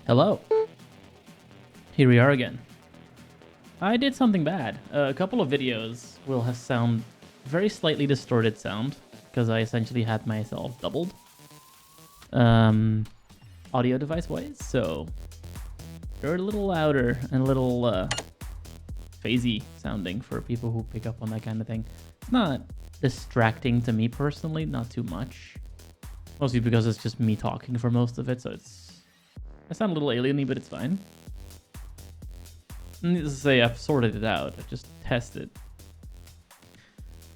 Hello. Here we are again. I did something bad. A couple of videos will have sound very slightly distorted sound because I essentially had myself doubled audio device wise, so they're a little louder and a little phasey sounding for people who pick up on that kind of thing. It's not distracting to me personally, not too much. Mostly because it's just me talking for most of it, so I sound a little alieny, but it's fine. Needless to say, I've sorted it out. I just tested.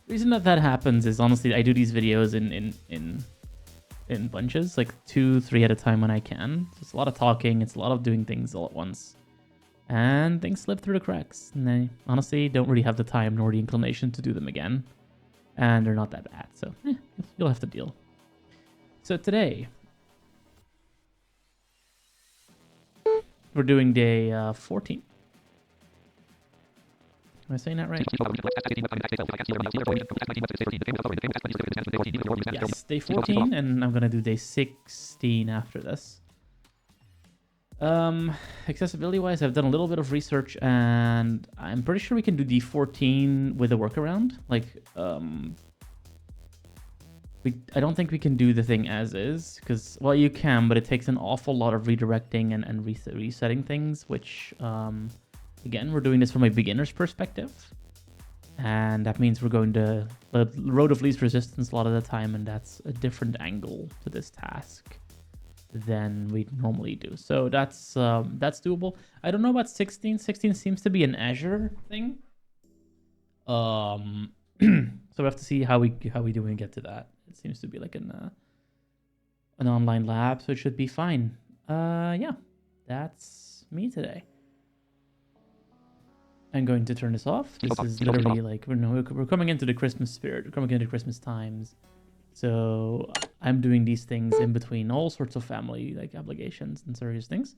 The reason that happens is honestly, I do these videos in bunches, like 2-3 at a time when I can. So it's a lot of talking. It's a lot of doing things all at once, and things slip through the cracks. And I honestly don't really have the time nor the inclination to do them again, and they're not that bad. So you'll have to deal. So today we're doing day 14. Am I saying that right? Yes, day 14, and I'm gonna do day 16 after this. Accessibility wise, I've done a little bit of research, and I'm pretty sure we can do day 14 with a workaround. Like, I don't think we can do the thing as is, because, well, you can, but it takes an awful lot of redirecting and resetting things, which, again, we're doing this from a beginner's perspective, and that means we're going to the road of least resistance a lot of the time, and that's a different angle to this task than we normally do. So that's doable. I don't know about 16. 16 seems to be an Azure thing. So we have to see how we do when we get to that. It seems to be like an online lab, so it should be fine. Yeah, that's me today. I'm going to turn this off. This is literally like we're coming into the Christmas spirit. We're coming into Christmas times. So I'm doing these things in between all sorts of family like obligations and serious things.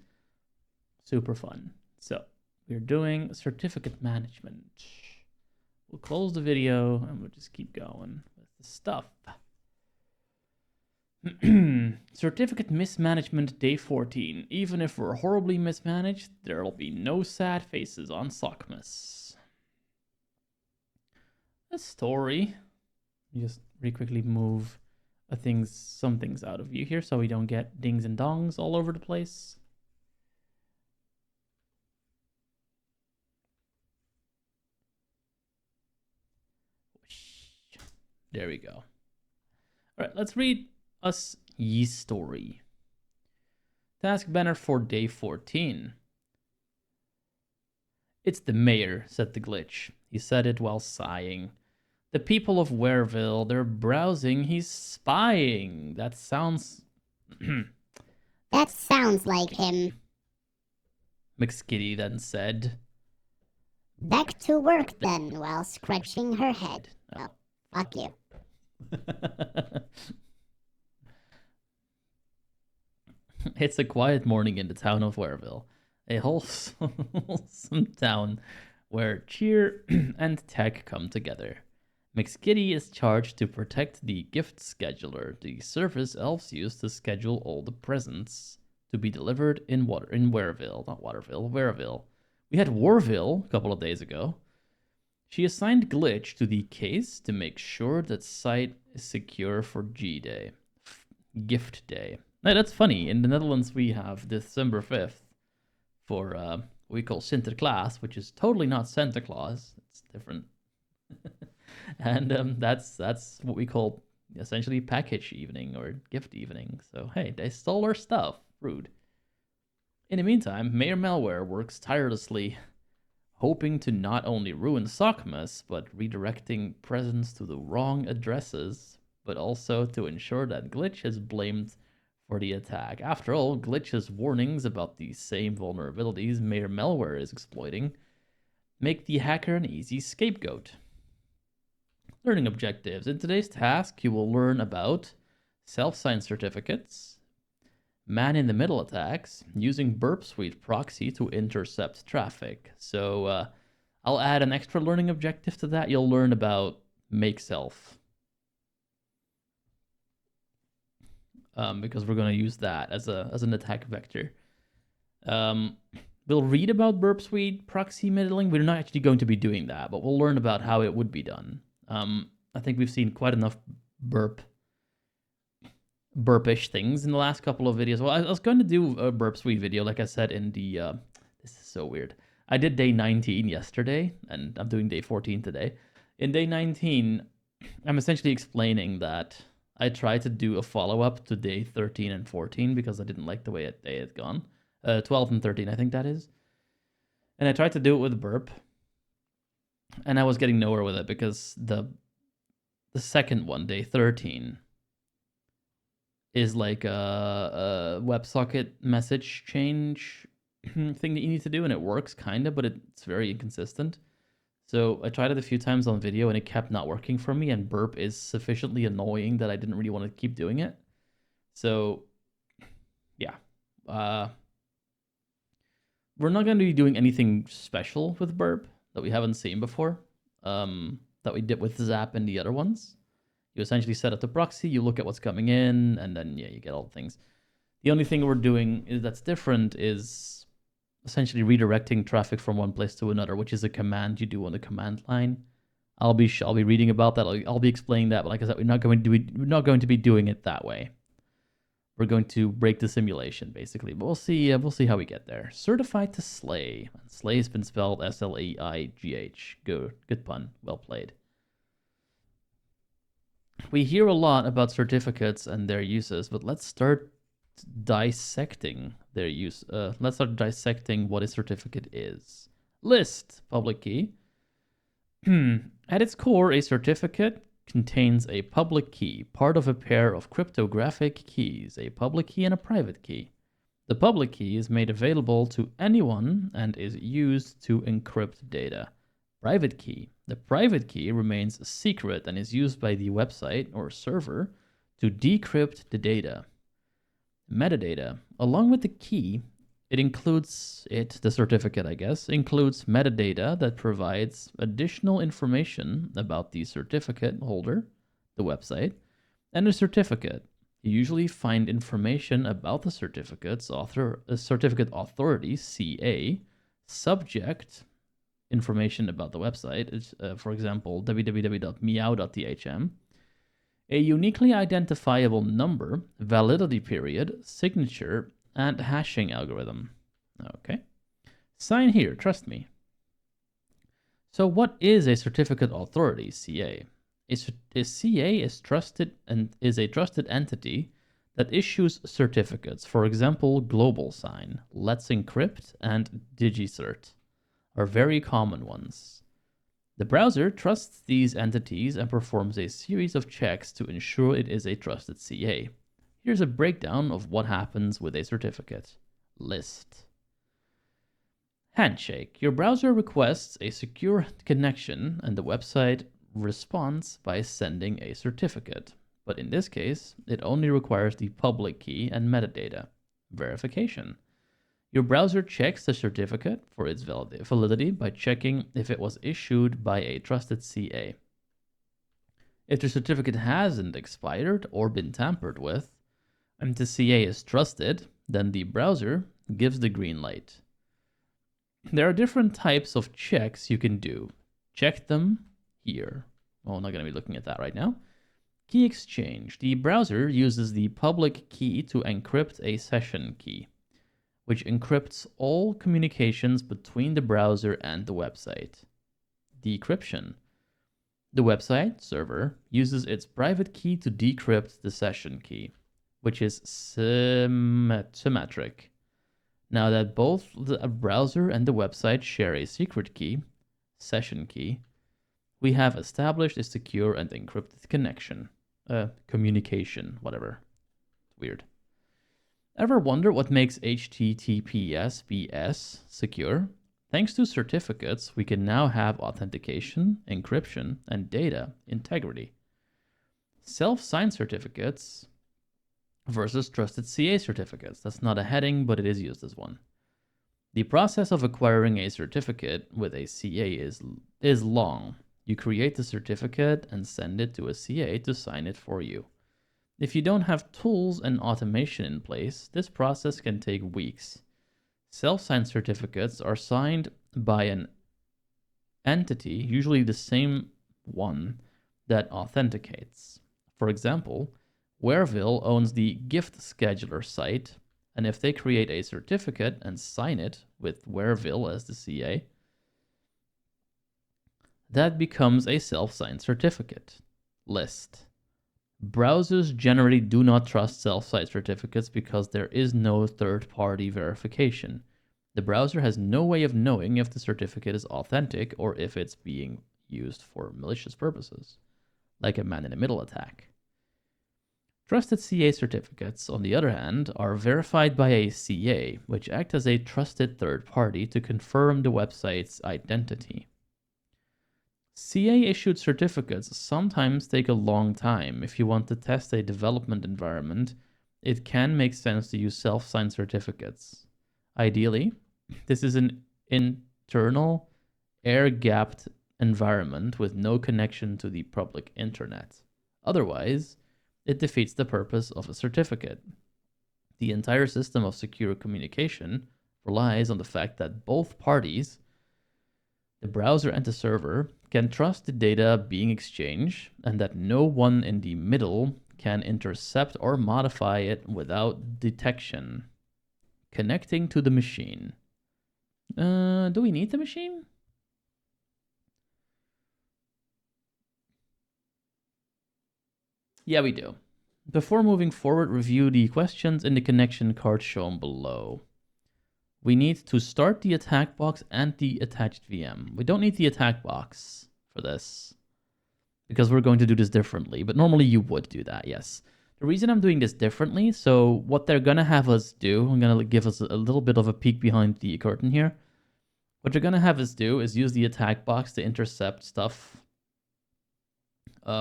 Super fun. So we're doing certificate management. We'll close the video and we'll just keep going with the stuff. Certificate mismanagement day 14. Even if we're horribly mismanaged, there'll be no sad faces on Sockmas. A story. Just really quickly move some things out of view here so we don't get dings and dongs all over the place. There we go. All right, let's read us ye story. Task banner for day 14. It's the mayor, said the glitch. He said it while sighing. The people of Wareville, they're browsing, he's spying. That sounds... That sounds like him, McSkitty then said. Back to work then, while scratching her head. Well, fuck you. It's a quiet morning in the town of Wareville, a wholesome town where cheer and tech come together. McSkitty is charged to protect the gift scheduler, the service elves use to schedule all the presents to be delivered in Wareville. Not Waterville, Wareville. We had Warville a couple of days ago. She assigned Glitch to the case to make sure that site is secure for G-Day. Gift Day. Now, that's funny. In the Netherlands, we have December 5th for what we call Sinterklaas, which is totally not Santa Claus. It's different. And that's what we call essentially package evening or gift evening. So, hey, they stole our stuff. Rude. In the meantime, Mayor Malware works tirelessly, hoping to not only ruin Sockmas, but redirecting presents to the wrong addresses, but also to ensure that Glitch is blamed for the attack. After all, Glitch's warnings about the same vulnerabilities Mayor Malware is exploiting make the hacker an easy scapegoat. Learning objectives. In today's task, you will learn about self-signed certificates, man-in-the-middle attacks, using Burp Suite proxy to intercept traffic. So I'll add an extra learning objective to that. You'll learn about make self. Because we're going to use that as an attack vector. We'll read about Burp Suite proxy middling. We're not actually going to be doing that, but we'll learn about how it would be done. I think we've seen quite enough burpish things in the last couple of videos. Well, I was going to do a Burp Suite video, like I said in the... this is so weird. I did day 19 yesterday, and I'm doing day 14 today. In day 19, I'm essentially explaining that I tried to do a follow-up to day 13 and 14 because I didn't like the way they had gone. 12 and 13, I think that is. And I tried to do it with Burp, and I was getting nowhere with it because the second one, day 13, is like a WebSocket message change thing that you need to do, and it works kind of, but it's very inconsistent. So I tried it a few times on video, and it kept not working for me, and Burp is sufficiently annoying that I didn't really want to keep doing it. So, yeah. We're not going to be doing anything special with Burp that we haven't seen before, that we did with Zap and the other ones. You essentially set up the proxy, you look at what's coming in, and then, yeah, you get all the things. The only thing we're doing that's different is essentially redirecting traffic from one place to another, which is a command you do on the command line. I'll be reading about that. I'll be explaining that, but like I said, we're not going to be doing it that way. We're going to break the simulation basically, but we'll see how we get there. Certified to Slay. Slay has been spelled S-L-A-I-G-H. Good pun. Well played. We hear a lot about certificates and their uses, but let's start dissecting their use. Let's start dissecting what a certificate is. List, public key. At its core, a certificate contains a public key, part of a pair of cryptographic keys, a public key and a private key. The public key is made available to anyone and is used to encrypt data. Private key. The private key remains secret and is used by the website or server to decrypt the data. Metadata. Along with the key, the certificate, I guess, includes metadata that provides additional information about the certificate holder, the website, and the certificate. You usually find information about the certificate authority, CA, subject information about the website, for example, www.meow.thm, a uniquely identifiable number, validity period, signature, and hashing algorithm. Okay. Sign here, trust me. So what is a certificate authority, CA? A CA is a trusted entity that issues certificates. For example, GlobalSign, Let's Encrypt, and DigiCert are very common ones. The browser trusts these entities and performs a series of checks to ensure it is a trusted CA. Here's a breakdown of what happens with a certificate. List. Handshake. Your browser requests a secure connection and the website responds by sending a certificate. But in this case, it only requires the public key and metadata. Verification. Your browser checks the certificate for its validity by checking if it was issued by a trusted CA. If the certificate hasn't expired or been tampered with, and the CA is trusted, then the browser gives the green light. There are different types of checks you can do. Check them here. Well, I'm not going to be looking at that right now. Key exchange. The browser uses the public key to encrypt a session key, which encrypts all communications between the browser and the website. Decryption. The website server uses its private key to decrypt the session key, which is symmetric. Now that both the browser and the website share a secret key, session key, we have established a secure and encrypted communication, whatever. It's weird. Ever wonder what makes HTTPS secure? Thanks to certificates, we can now have authentication, encryption, and data integrity. Self-signed certificates versus trusted CA certificates. That's not a heading, but it is used as one. The process of acquiring a certificate with a CA is long. You create the certificate and send it to a CA to sign it for you. If you don't have tools and automation in place, this process can take weeks. Self-signed certificates are signed by an entity, usually the same one that authenticates. For example, Wareville owns the gift scheduler site, and if they create a certificate and sign it with Wareville as the CA, that becomes a self-signed certificate. List. Browsers generally do not trust self-signed certificates because there is no third-party verification. The browser has no way of knowing if the certificate is authentic or if it's being used for malicious purposes, like a man-in-the-middle attack. Trusted CA certificates, on the other hand, are verified by a CA, which act as a trusted third party to confirm the website's identity. CA-issued certificates sometimes take a long time. If you want to test a development environment, it can make sense to use self-signed certificates. Ideally, this is an internal, air-gapped environment with no connection to the public internet. Otherwise, it defeats the purpose of a certificate. The entire system of secure communication relies on the fact that both parties, the browser and the server, can trust the data being exchanged and that no one in the middle can intercept or modify it without detection. Connecting to the machine. Do we need the machine? Yeah, we do. Before moving forward, review the questions in the connection card shown below. We need to start the attack box and the attached VM. We don't need the attack box for this because we're going to do this differently, but normally you would do that, yes. The reason I'm doing this differently, so what they're going to have us do, I'm going to give us a little bit of a peek behind the curtain here. What they're going to have us do is use the attack box to intercept stuff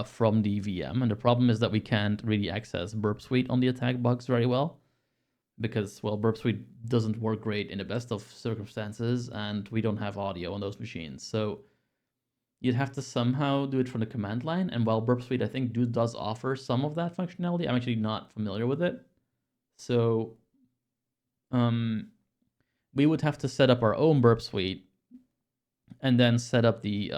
from the VM. And the problem is that we can't really access Burp Suite on the attack box very well because, well, Burp Suite doesn't work great in the best of circumstances and we don't have audio on those machines. So you'd have to somehow do it from the command line. And while Burp Suite, I think, does offer some of that functionality, I'm actually not familiar with it. So we would have to set up our own Burp Suite and then set up the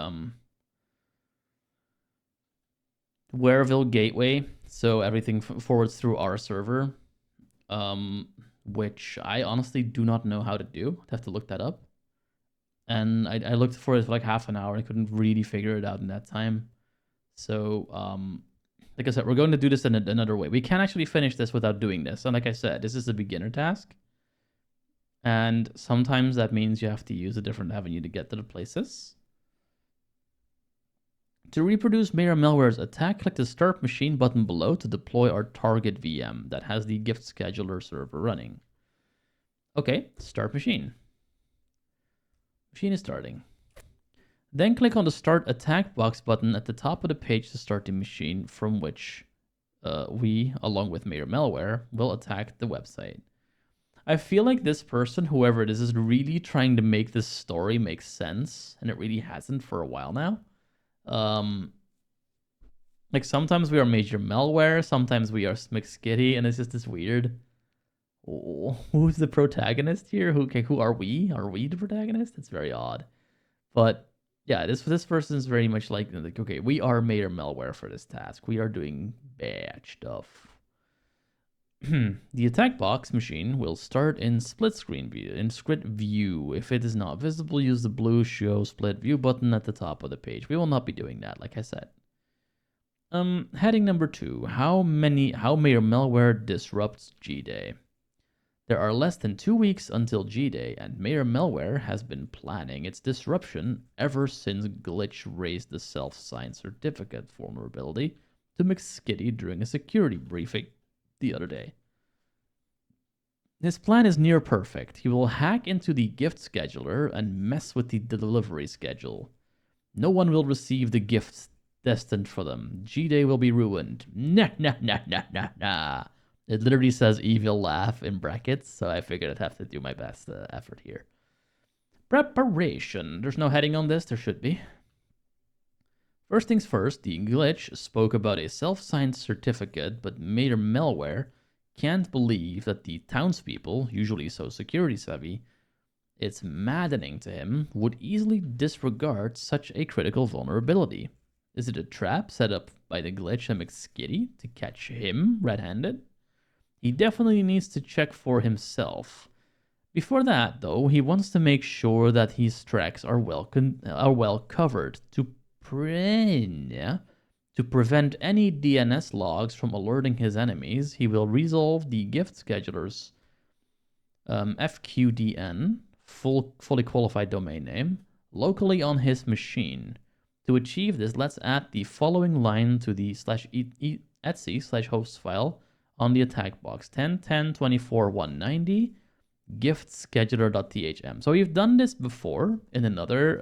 Wareville gateway, so everything forwards through our server, which I honestly do not know how to do. I'd have to look that up. And I looked for it for like half an hour. I couldn't really figure it out in that time. So, like I said, we're going to do this in another way. We can actually finish this without doing this. And like I said, this is a beginner task. And sometimes that means you have to use a different avenue to get to the places. To reproduce Mayor Malware's attack, click the Start Machine button below to deploy our target VM that has the gift scheduler server running. Okay, Start Machine. Machine is starting. Then click on the Start Attack Box button at the top of the page to start the machine from which we, along with Mayor Malware, will attack the website. I feel like this person, whoever it is really trying to make this story make sense, and it really hasn't for a while now. Like sometimes we are Major Malware, sometimes we are McSkitty, and it's just this weird. Oh, who's the protagonist here? Who are we? Are we the protagonist? It's very odd. But yeah, this person is very much like okay, we are Major Malware for this task. We are doing bad stuff. The attack box machine will start in split screen view, in script view. If it is not visible, use the blue show split view button at the top of the page. We will not be doing that, like I said. Heading number 2, how Mayor Malware disrupts G-Day. There are less than 2 weeks until G-Day, and Mayor Malware has been planning its disruption ever since Glitch raised the self-signed certificate vulnerability to McSkitty during a security briefing the other day. His plan is near perfect. He will hack into the gift scheduler and mess with the delivery schedule. No one will receive the gifts destined for them. G-Day will be ruined. Nah, nah, nah, nah, nah, nah. It literally says evil laugh in brackets, so I figured I'd have to do my best effort here. Preparation. There's no heading on this. There should be. First things first, the Glitch spoke about a self-signed certificate, but Mayor Malware can't believe that the townspeople, usually so security savvy, It's maddening to him, would easily disregard such a critical vulnerability. Is it a trap set up by the glitch and McSkitty to catch him red-handed? He definitely needs to check for himself. Before that, though, he wants to make sure that his tracks are well covered to prevent any DNS logs from alerting his enemies. He will resolve the gift scheduler's FQDN, fully qualified domain name, locally on his machine. To achieve this, let's add the following line to the /etc/host file on the attack box: 10.10.24.190 gift scheduler.thm. So we've done this before in another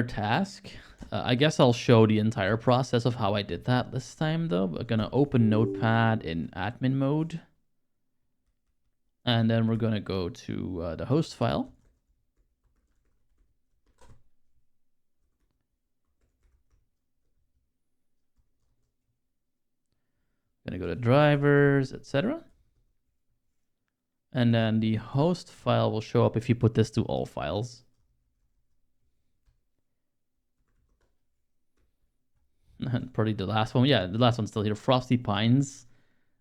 task. I guess I'll show the entire process of how I did that this time, though. We're gonna open Notepad in admin mode, and then we're gonna go to the host file. Gonna go to drivers, etc. And then the host file will show up if you put this to all files. And probably the last one. Yeah, the last one's still here. Frosty Pines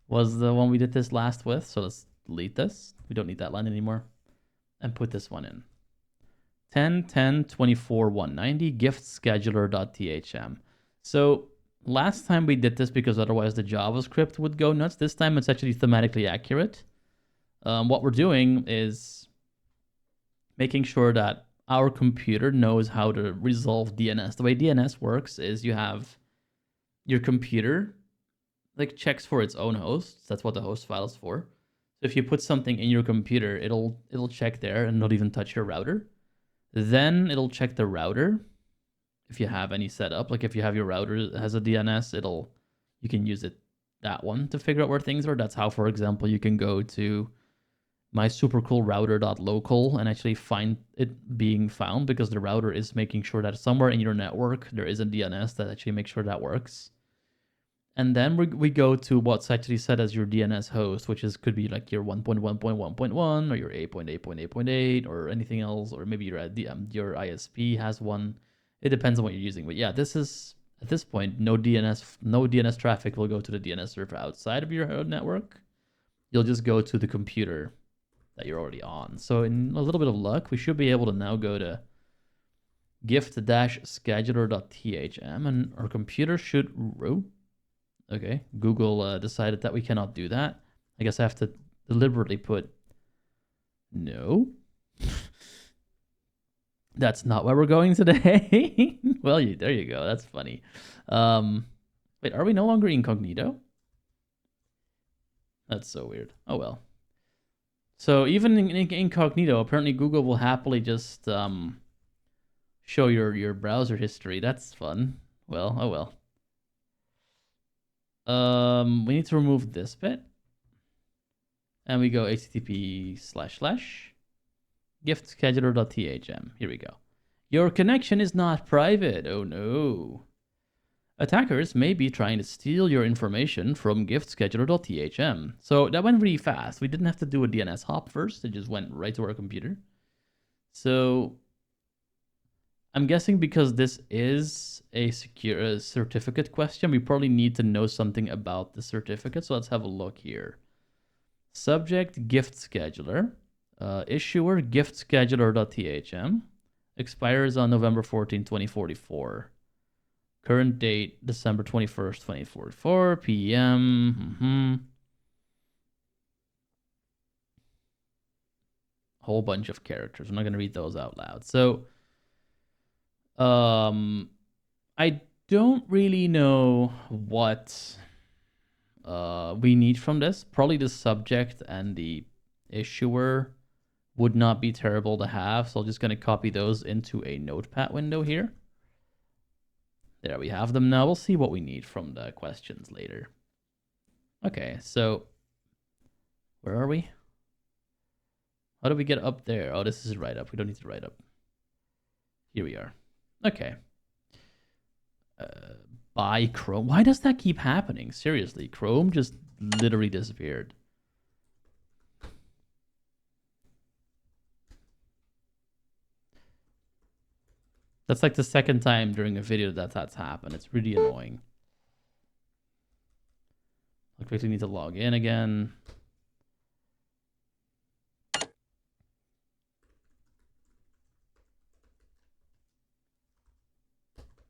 was the one we did this last with. So let's delete this. We don't need that line anymore. And put this one in. 10.10.24.190 gift scheduler.thm. So last time we did this because otherwise the JavaScript would go nuts. This time it's actually thematically accurate. What we're doing is making sure that our computer knows how to resolve DNS. The way DNS works is you have your computer like checks for its own hosts. That's what the host file is for. So if you put something in your computer, it'll check there and not even touch your router. Then it'll check the router. If you have any set up, like if you have your router that has a DNS, you can use that one to figure out where things are. That's how, for example, you can go to my supercoolrouter.local and actually find it being found, because the router is making sure that somewhere in your network there is a DNS that actually makes sure that works. And then we go to what's actually set as your DNS host, which could be like your 1.1.1.1 or your 8.8.8.8 or anything else, or maybe your ISP has one. It depends on what you're using. But yeah, this is, at this point, no DNS traffic will go to the DNS server outside of your network. You'll just go to the computer that you're already on. So in a little bit of luck, we should be able to now go to gift-scheduler.thm and our computer should okay, Google decided that we cannot do that. I guess I have to deliberately put no. That's not where we're going today. Well, there you go. That's funny. Wait, are we no longer incognito? That's so weird. Oh well. So even in incognito, apparently Google will happily just show your browser history. That's fun. Well, oh well. We need to remove this bit. And we go http://giftscheduler.thm. Here we go. Your connection is not private. Oh no. Attackers may be trying to steal your information from giftscheduler.thm. So that went really fast. We didn't have to do a DNS hop first. It just went right to our computer. So I'm guessing because this is a secure certificate question, we probably need to know something about the certificate. So let's have a look here. Subject gift scheduler, issuer giftscheduler.thm, expires on November 14, 2044. Current date, December 21st, 2044, PM. Whole bunch of characters. I'm not going to read those out loud. So, I don't really know what we need from this. Probably the subject and the issuer would not be terrible to have. So I'm just going to copy those into a notepad window here. There we have them now. We'll see what we need from the questions later. Okay, so where are we? How do we get up there? Oh, this is right up. We don't need to write up. Here we are. Okay. Buy Chrome. Why does that keep happening? Seriously, Chrome just literally disappeared. That's like the second time during a video that's happened. It's really annoying. I quickly need to log in again.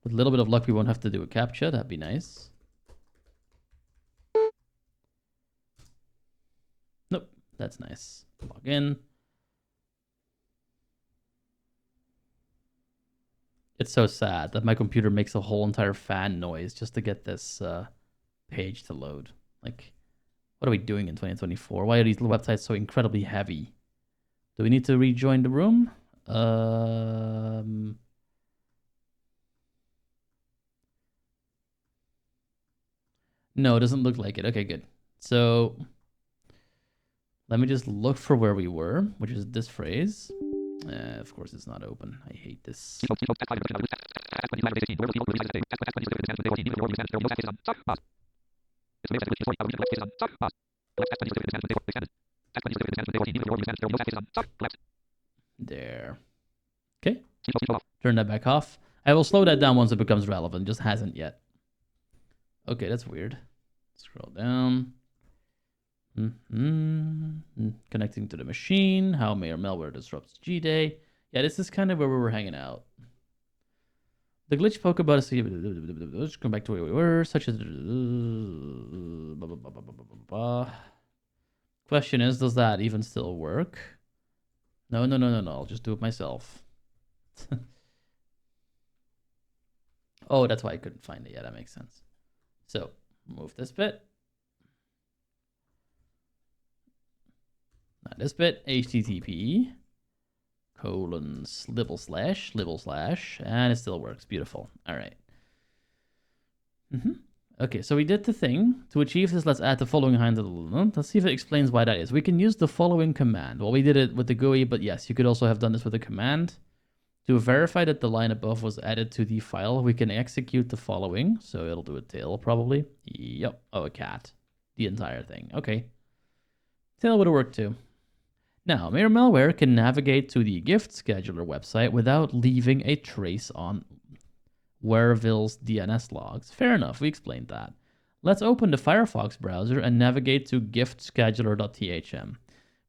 With a little bit of luck, we won't have to do a CAPTCHA. That'd be nice. Nope, that's nice. Log in. It's so sad that my computer makes a whole entire fan noise just to get this page to load. Like, what are we doing in 2024? Why are these websites so incredibly heavy? Do we need to rejoin the room? No, it doesn't look like it. Okay, good. So let me just look for where we were, which is this phrase. Of course, it's not open. I hate this. There. Okay. Turn that back off. I will slow that down once it becomes relevant. Just hasn't yet. Okay, that's weird. Scroll down. Connecting to the machine. How Mayor Malware disrupts G-Day. Yeah, this is kind of where we were hanging out. The glitch spoke about us. Let's come back to where we were. Such as. Question is, does that even still work? No. I'll just do it myself. Oh, that's why I couldn't find it. Yeah, that makes sense. So, move this bit. Not this bit. HTTP // and it still works. Beautiful. All right. Okay, so we did the thing. To achieve this, let's add the following handle. Let's see if it explains why that is. We can use the following command. Well, we did it with the GUI, but yes, you could also have done this with a command. To verify that the line above was added to the file, we can execute the following. So it'll do a tail, probably. Yep. Oh, a cat. The entire thing. Okay. Tail would have worked too. Now, Mayor Malware can navigate to the gift scheduler website without leaving a trace on Wereville's DNS logs. Fair enough, we explained that. Let's open the Firefox browser and navigate to giftscheduler.thm.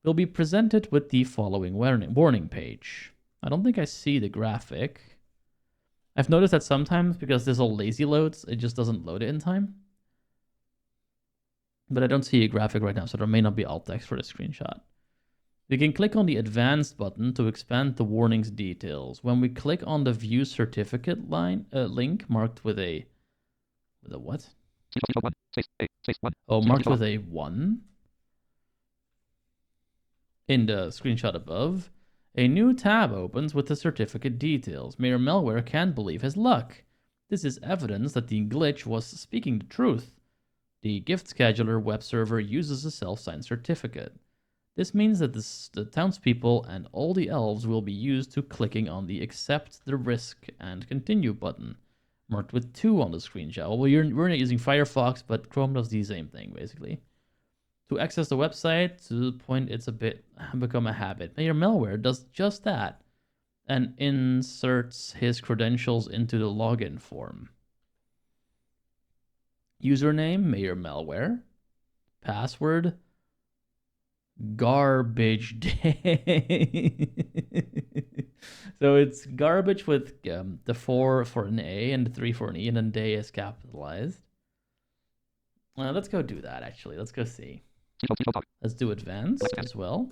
We'll be presented with the following warning page. I don't think I see the graphic. I've noticed that sometimes, because this all lazy loads, it just doesn't load it in time. But I don't see a graphic right now, so there may not be alt text for the screenshot. We can click on the advanced button to expand the warning's details. When we click on the view certificate link marked with a what? Oh, marked with a 1 in the screenshot above, a new tab opens with the certificate details. Mayor Malware can't believe his luck. This is evidence that the glitch was speaking the truth. The gift scheduler web server uses a self-signed certificate. This means that the townspeople and all the elves will be used to clicking on the accept the risk and continue button, marked with 2 on the screenshot. Well, we're not using Firefox, but Chrome does the same thing, basically. To access the website, to the point it's become a habit. Mayor Malware does just that and inserts his credentials into the login form. Username, Mayor Malware. Password, garbage day. So it's garbage with the 4 for an A and the 3 for an E, and then day is capitalized. Let's go do that, actually. Let's go see. Let's do advanced as well.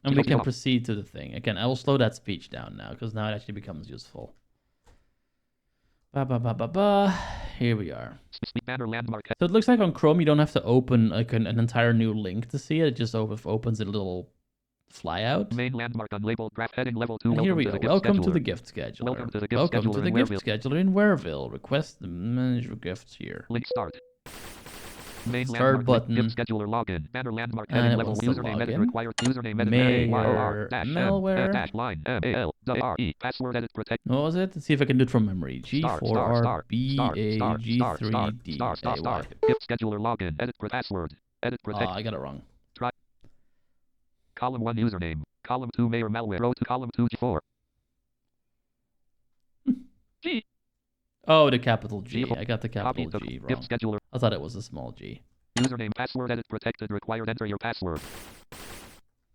And we can proceed to the thing. Again, I will slow that speech down now, because now it actually becomes useful. Here we are. So it looks like on Chrome you don't have to open like an entire new link to see it. It just opens a little flyout. Main landmark unlabeled graph heading level 2. And here we go. Welcome to the gift scheduler. Welcome to the gift scheduler in Wereville. Request the manage your gifts here. Link start. Main Start landmark button. Gift scheduler login. Banner landmark heading level username edit required username edit Mayor dash Malware. dash line MALWRE password edit protect. What was it? Let's see if I can do it from memory. G4RBAG3DAY. Gift scheduler login edit password edit Oh, protect. I got it wrong. Column 1 username. Column 2 Mayor Malware. Row to column 2 G4. G. Oh, the capital G. G4. I got the capital Copy to G gift wrong. scheduler. I thought it was a small G. Username password edit protected. Required enter your password.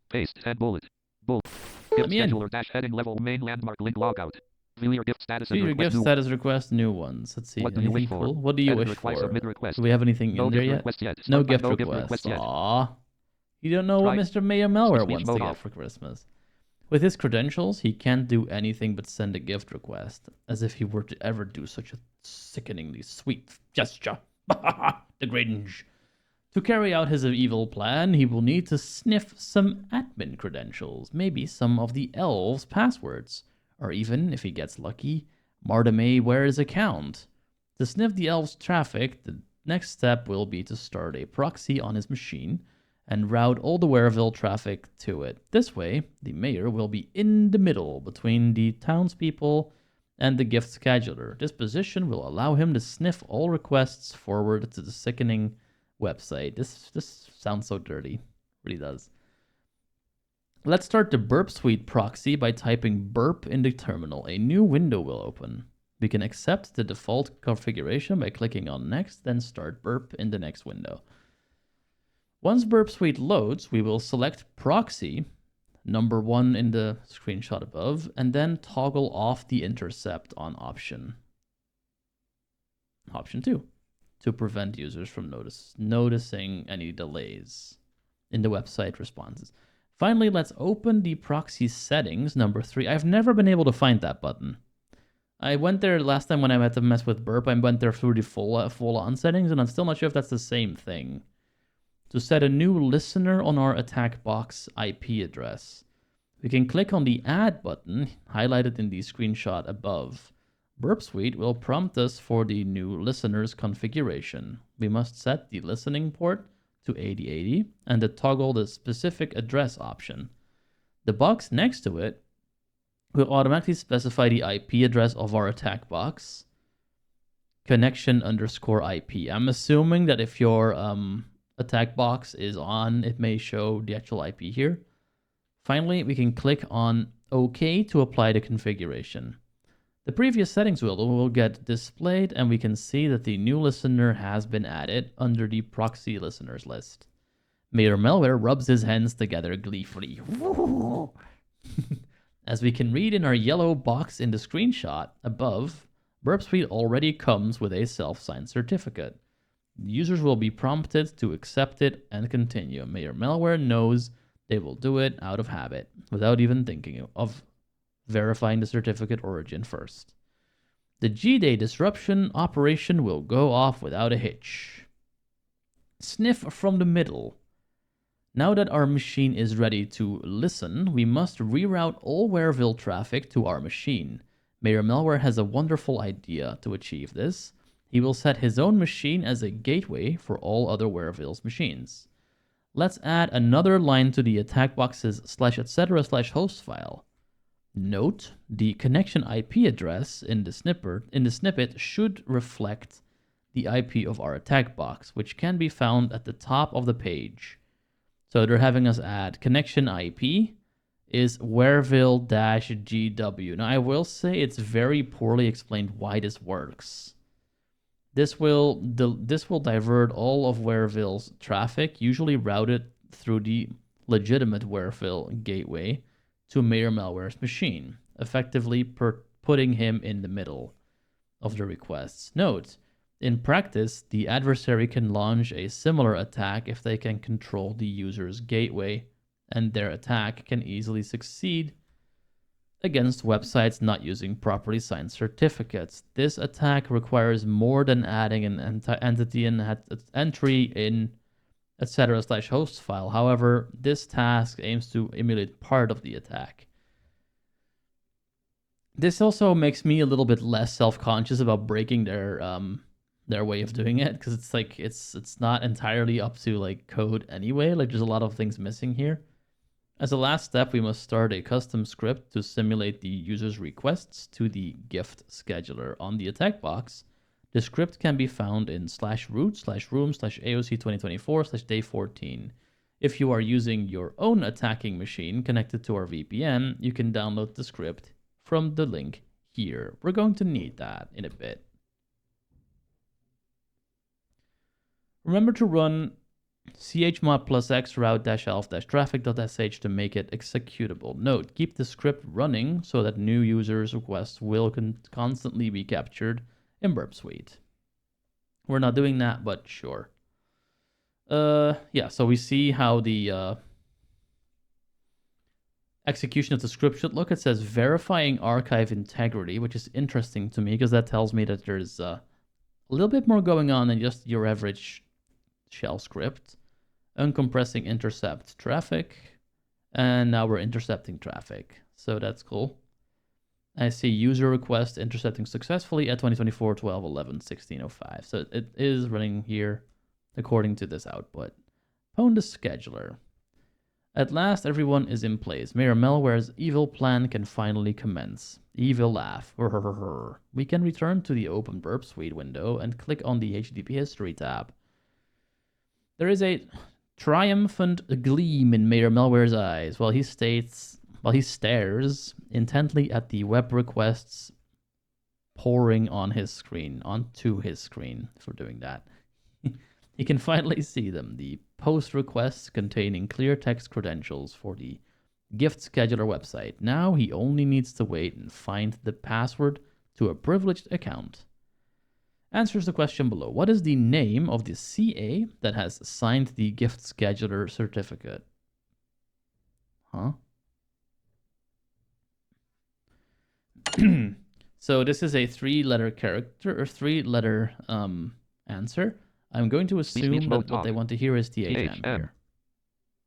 Paste and bullet. Bullet. Gift me in. scheduler dash heading level main landmark link logout. View your gift status See and your request gift new. status request new ones. Let's see. What do you wish Anything for? cool? What do you Edit wish request, for? submit request. Do we have anything No in there gift yet? request yet. No Start by gift no gift request. request yet. Aww. You don't know what Try. Mr. Mayor Malware Speech wants to mode get off. for Christmas. With his credentials, he can't do anything but send a gift request, as if he were to ever do such a sickeningly sweet gesture. The Grinch. To carry out his evil plan, he will need to sniff some admin credentials, maybe some of the elves' passwords, or even, if he gets lucky, Marta Mayware's account. To sniff the elves' traffic, the next step will be to start a proxy on his machine and route all the Wareville traffic to it. This way, the mayor will be in the middle between the townspeople and the gift scheduler. This position will allow him to sniff all requests forward to the sickening website. This sounds so dirty. It really does. Let's start the Burp Suite proxy by typing burp in the terminal. A new window will open. We can accept the default configuration by clicking on next, then start burp in the next window. Once Burp Suite loads, we will select proxy, number 1 in the screenshot above, and then toggle off the intercept on option 2 to prevent users from noticing any delays in the website responses. Finally, let's open the proxy settings, number 3. I've never been able to find that button. I went there last time when I had to mess with burp. I went there through the full-on settings, and I'm still not sure if that's the same thing. To set a new listener on our attack box IP address, we can click on the Add button, highlighted in the screenshot above. Burp Suite will prompt us for the new listener's configuration. We must set the listening port to 8080 and to toggle the specific address option. The box next to it will automatically specify the IP address of our attack box, connection_IP. I'm assuming that if your attack box is on, it may show the actual IP here. Finally, we can click on OK to apply the configuration. The previous settings will get displayed, and we can see that the new listener has been added under the proxy listeners list. Mayor Malware rubs his hands together gleefully. As we can read in our yellow box in the screenshot above, Burp Suite already comes with a self-signed certificate. Users will be prompted to accept it and continue. Mayor Malware knows they will do it out of habit, without even thinking of verifying the certificate origin first. The G-Day disruption operation will go off without a hitch. Sniff from the middle. Now that our machine is ready to listen, we must reroute all Wareville traffic to our machine. Mayor Malware has a wonderful idea to achieve this. He will set his own machine as a gateway for all other Wareville's machines. Let's add another line to the attack box's /etc/host file. Note, the connection IP address in the snippet should reflect the IP of our attack box, which can be found at the top of the page. So they're having us add connection IP is Wareville-GW. Now I will say it's very poorly explained why this works. This will divert all of Wareville's traffic, usually routed through the legitimate Wareville gateway, to Mayor Malware's machine, effectively putting him in the middle of the requests. Note, in practice, the adversary can launch a similar attack if they can control the user's gateway, and their attack can easily succeed against websites not using properly signed certificates. This attack requires more than adding an entity and entry in etc/host file. However, this task aims to emulate part of the attack. This also makes me a little bit less self-conscious about breaking their way of doing it, because it's like it's not entirely up to like code anyway. Like there's a lot of things missing here. As a last step, we must start a custom script to simulate the user's requests to the gift scheduler on the attack box. The script can be found in /root/room/AOC2024/day14. If you are using your own attacking machine connected to our VPN, you can download the script from the link here. We're going to need that in a bit. Remember to run chmod plus x route-elf-traffic.sh to make it executable. Note, keep the script running so that new users' requests will constantly be captured in Burp Suite. We're not doing that, but sure. Yeah, so we see how the execution of the script should look. It says verifying archive integrity, which is interesting to me because that tells me that there's a little bit more going on than just your average shell script. Uncompressing intercept traffic, and now we're intercepting traffic, so that's cool. I see user request intercepting successfully at 2024 12 11 1605, so it is running here according to this output. Pwn the scheduler. At last, everyone is in place. Mayor Malware's evil plan can finally commence. Evil laugh. We can return to the open Burp Suite window and click on the HTTP history tab. There is a triumphant gleam in Mayor Malware's eyes while he stares intently at the web requests pouring on his screen, onto his screen, if we're doing that. He can finally see them, the post requests containing clear text credentials for the gift scheduler website. Now he only needs to wait and find the password to a privileged account. Answers the question below. What is the name of the CA that has signed the gift scheduler certificate? Huh? So this is a three-letter character or three-letter answer. I'm going to assume that what they want to hear is THM here.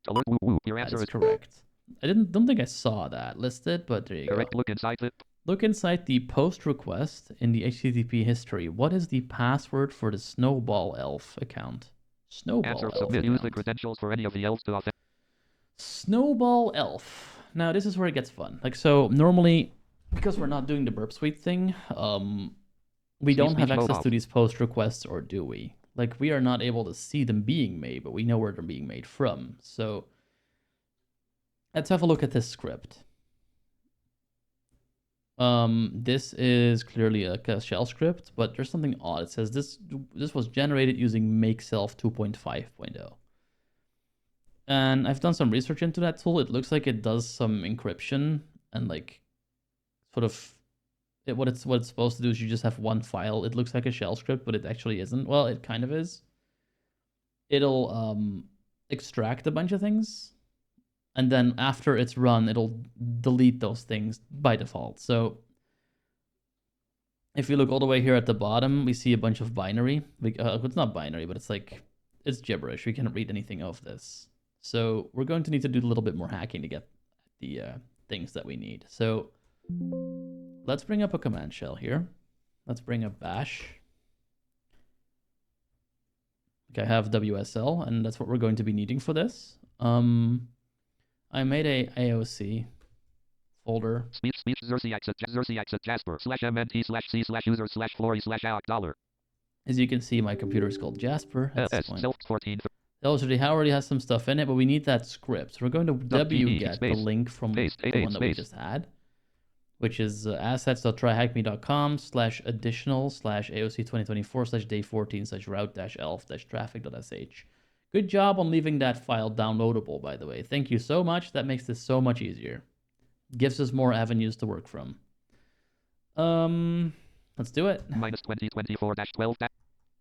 Alert, woo, woo. Your That answer is is correct. I don't think I saw that listed, but there you go. correct. Look inside it. Look inside the post request in the HTTP history. What is the password for the Snowball Elf account? Snowball Answer Elf submit. Use the account. credentials for any of the elves to authenticate. Snowball Elf. Now this is where it gets fun. Like, so normally, because we're not doing the Burp Suite thing, we don't have access to these post requests, or do we? Like, we are not able to see them being made, but we know where they're being made from. So let's have a look at this script. This is clearly a shell script, but there's something odd. It says this was generated using MakeSelf 2.5.0. And I've done some research into that tool. It looks like it does some encryption and like sort of what it's supposed to do is you just have one file. It looks like a shell script, but it actually isn't. Well, it kind of is. It'll extract a bunch of things, and then after it's run, it'll delete those things by default. So if you look all the way here at the bottom, we see a bunch of binary. It's not binary, but it's gibberish. We can't read anything of this. So we're going to need to do a little bit more hacking to get the things that we need. So let's bring up a command shell here. Let's bring up bash. Okay, I have WSL, and that's what we're going to be needing for this. I made a AOC folder. Speech Xerxes Jasper /MNT/C/user/Flory/AOC As you can see, my computer is called Jasper at this point. Self 14. It already has some stuff in it, but we need that script. So we're going to wget the link from the one that we just had, which is assets.tryhackme.com/additional/AOC2024/day14/route-elf-traffic.sh. Good job on leaving that file downloadable, by the way. Thank you so much. That makes this so much easier. Gives us more avenues to work from. Let's do it. -2024-12.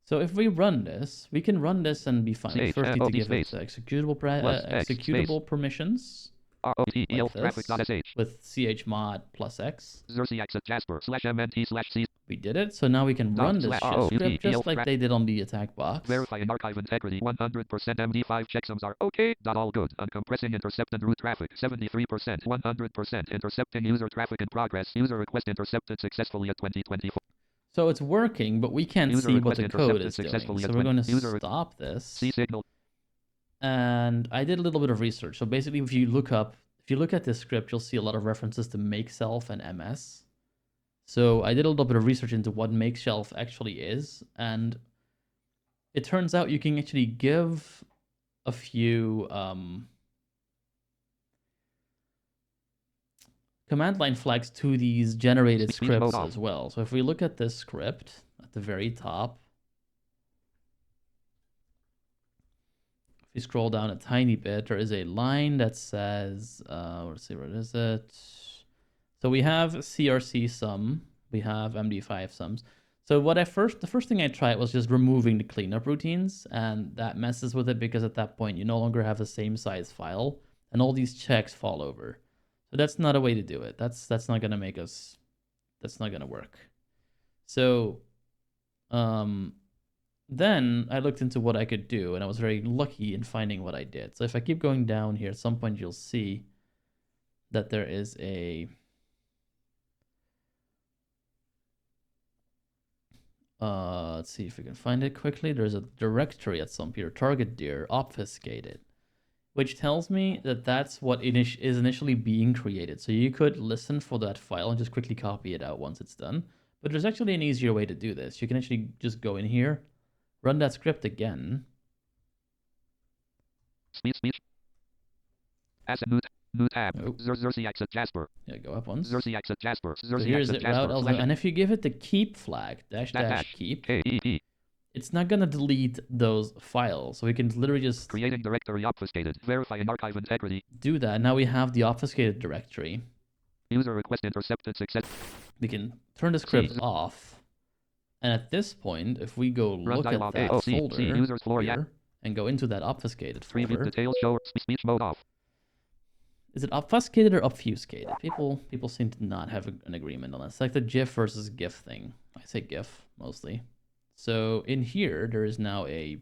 So if we run this, we can run this and be fine. Save, First, need to OD give it space. executable permissions ROTEL like this traffic.sh. with chmod plus x. Xerxes Jasper /MNT/C. We did it. So now we can run this shell script just like they did on the attack box. Verifying archive integrity 100% MD5 checksums are okay. All good. Uncompressing intercept and route traffic 73%, 100%. Intercepting user traffic in progress. User request intercepted successfully at 2024. So it's working, but we can't User see what the request code intercepted is doing. successfully So at we're going 20 to stop this. See signal. And I did a little bit of research. So basically, if you look at this script, you'll see a lot of references to MakeSelf and MS. So I did a little bit of research into what MakeSelf actually is, and it turns out you can actually give a few command line flags to these generated Speech mode scripts off. as well. So if we look at this script at the very top, if we scroll down a tiny bit, there is a line that says, let's see, where is it? So we have CRC sum, we have MD5 sums. So the first thing I tried was just removing the cleanup routines, and that messes with it because at that point you no longer have the same size file, and all these checks fall over. So that's not a way to do it. That's not gonna make us. That's not gonna work. So, then I looked into what I could do, and I was very lucky in finding what I did. So if I keep going down here, at some point you'll see that there is a let's see if we can find it quickly. There's a directory at some here, target dir obfuscated, which tells me that that's what is initially being created. So you could listen for that file and just quickly copy it out once it's done. But there's actually an easier way to do this. You can actually just go in here, run that script again. Speech. Asset new tab. Oh. Xerxes exit Jasper. Yeah, go up once. Xerxes exit Jasper. So Xerxes here's exit it, route Jasper. also, and if you give it the keep flag, dash keep, KEP. it's not gonna delete those files. So we can literally just Creating directory obfuscated. Verifying archive integrity. do that. Now we have the obfuscated directory. User request intercepted success. We can turn the script off. And at this point, if we go look at that folder users floor here, and go into that obfuscated Preview folder, details show speech mode off. is it obfuscated or obfuscated? People seem to not have an agreement on this. It's like the GIF versus GIF thing. I say GIF mostly. So in here, there is now a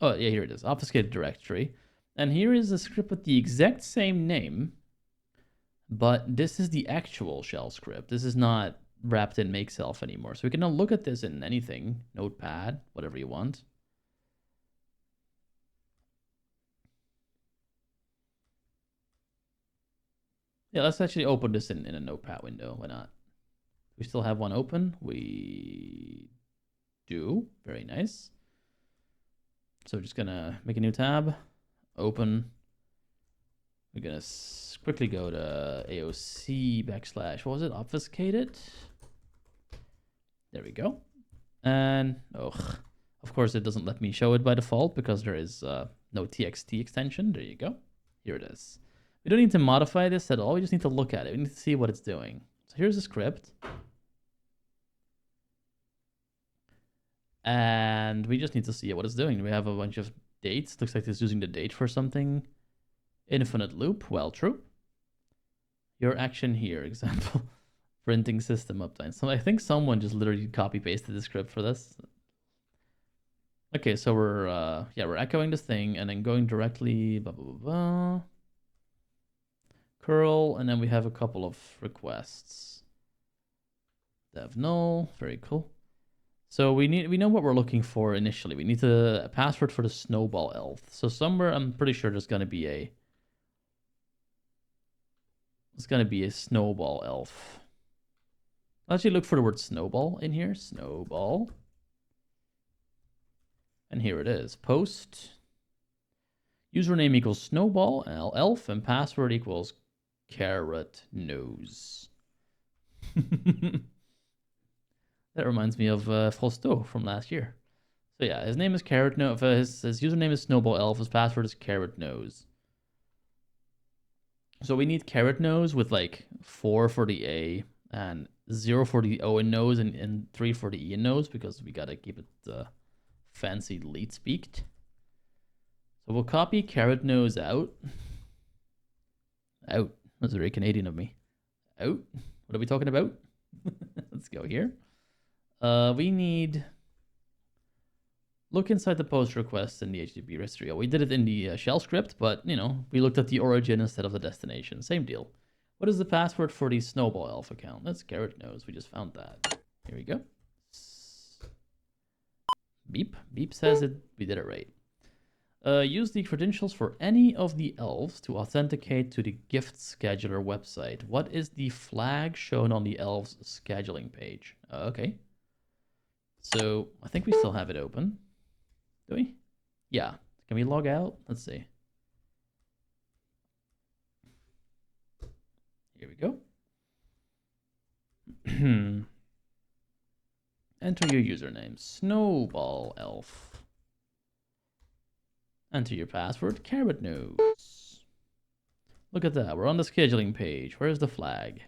Oh, yeah, here it is. Obfuscated directory. And here is a script with the exact same name, but this is the actual shell script. This is not wrapped in make self anymore. So we can now look at this in anything, notepad, whatever you want. Yeah, let's actually open this in a notepad window. Why not? We still have one open. We do. Very nice. So we're just gonna make a new tab, open. We're gonna quickly go to AOC / what was it? Obfuscated. There we go. And of course it doesn't let me show it by default because there is no TXT extension. There you go. Here it is. We don't need to modify this at all. We just need to look at it. We need to see what it's doing. So here's the script. And we just need to see what it's doing. We have a bunch of dates. Looks like it's using the date for something. Infinite loop. Well, true. Your action here, example. Printing system uptime. So I think someone just literally copy pasted the script for this. Okay, so we're echoing this thing and then going directly blah blah blah blah. Curl, and then we have a couple of requests. Dev null, very cool. So we know what we're looking for initially. We need a password for the snowball elf. So somewhere I'm pretty sure there's gonna be a snowball elf. I'll actually look for the word snowball in here. Snowball. And here it is. Post. Username equals snowball elf and password equals carrot nose. That reminds me of Frosto from last year. So yeah, his name is Carrot Nose. His username is Snowball Elf. His password is Carrot Nose. So we need Carrot Nose with like 4 for the A and 0 for the O in nose and 3 for the E in nose because we gotta keep it fancy leet speaked. So we'll copy Carrot Nose out. Out. That's very Canadian of me. Out. What are we talking about? Let's go here. We need look inside the post request in the HTTP registry. We did it in the shell script, but you know, we looked at the origin instead of the destination. Same deal. What is the password for the Snowball Elf account? That's Carrot Nose. We just found that. Here we go. Beep. Beep says it. We did it right. Use the credentials for any of the elves to authenticate to the gift scheduler website. What is the flag shown on the elves scheduling page? Okay. So I think we still have it open. Do we? Yeah. Can we log out? Let's see. Here we go. Enter your username, Snowball Elf. Enter your password, Carrot Nose. Look at that, we're on the scheduling page. Where's the flag?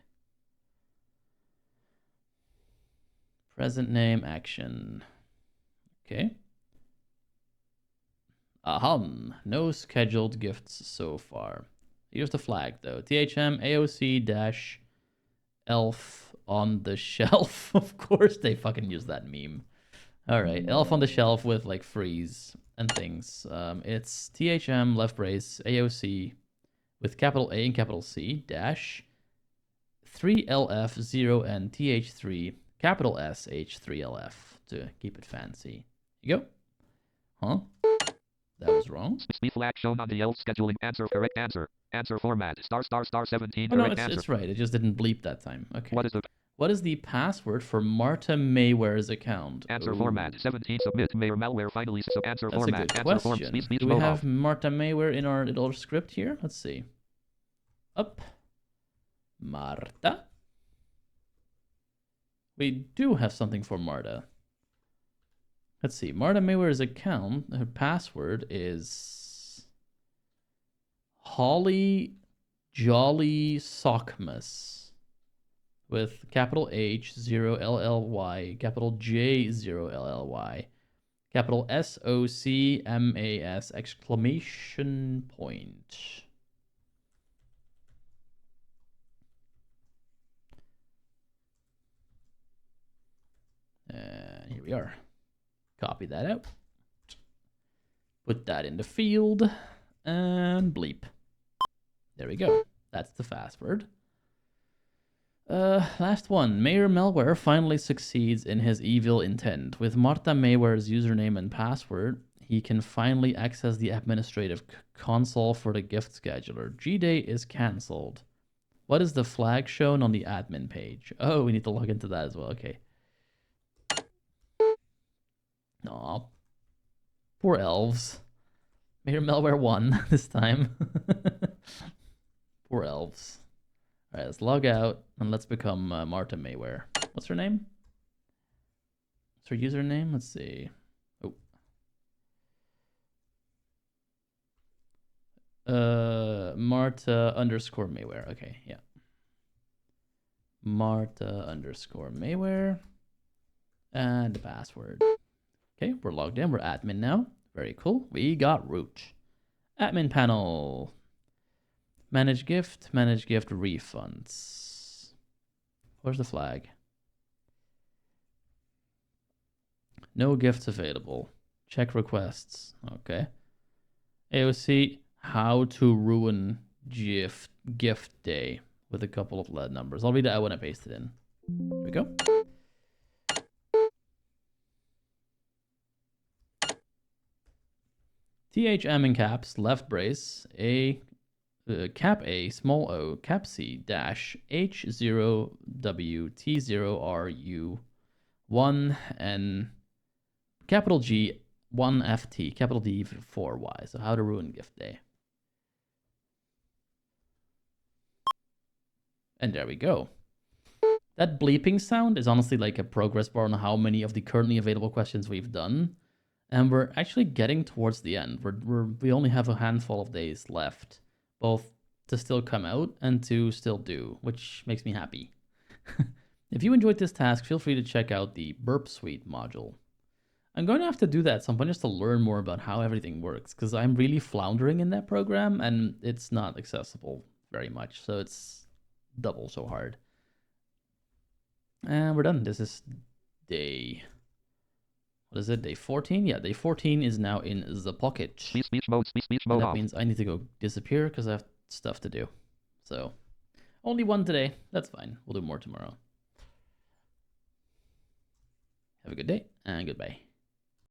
Present name, action. Okay. No scheduled gifts so far. Here's the flag though. THM AOC elf on the shelf. Of course they fucking use that meme. Alright, elf on the shelf with like freeze and things. It's THM left brace AOC with capital A and capital C dash 3LF0 and TH3 capital SH3LF to keep it fancy. You go. Huh? That was wrong. Speed flag shown on the elf scheduling. Answer correct answer. Answer format ****17. Oh no, Correct answer. it's right. It just didn't bleep that time. Okay. What is the password for Marta Mayware's account? Answer format 17. Submit Mayor malware finally. So answer That's format. a good Answer form. question. Speech Do we mode have off. Marta Maywear in our little script here? Let's see. Up. Marta. We do have something for Marta. Let's see. Marta Maywear's account, her password is Holly Jolly Sockmas with capital H 0 LLY, capital J 0 LLY, capital SOCMAS exclamation point. And here we are. Copy that out. Put that in the field and bleep. There we go. That's the password. Last one. Mayor Malware finally succeeds in his evil intent. With Marta Mayware's username and password, he can finally access the administrative console for the gift scheduler. G-Day is cancelled. What is the flag shown on the admin page? Oh, we need to log into that as well. Okay. Aw. Poor elves. Mayor Malware won this time. Poor elves. Alright, let's log out and let's become Marta Maywear. What's her name? What's her username? Let's see. Oh. Marta underscore Maywear. Okay, yeah. Marta underscore Maywear. And the password. Okay, we're logged in. We're admin now. Very cool. We got root. Admin panel. Manage gift refunds. Where's the flag? No gifts available. Check requests. Okay. AOC, how to ruin gift day with a couple of lead numbers. I'll read it out when I paste it in. Here we go. THM in caps, left brace, cap A, small o, cap C, dash, H0W, T0RU, 1N, capital G, 1FT, capital D, 4Y. So how to ruin gift day. And there we go. That bleeping sound is honestly like a progress bar on how many of the currently available questions we've done. And we're actually getting towards the end. We only have a handful of days left, both to still come out and to still do, which makes me happy. If you enjoyed this task, feel free to check out the Burp Suite module. I'm going to have to do that at some point just to learn more about how everything works, because I'm really floundering in that program and it's not accessible very much, so it's double so hard. And we're done. This is day... What is it? Day 14? Yeah, day 14 is now in the pocket. Speech mode And that off. means I need to go disappear because I have stuff to do. So, only one today. That's fine. We'll do more tomorrow. Have a good day and goodbye.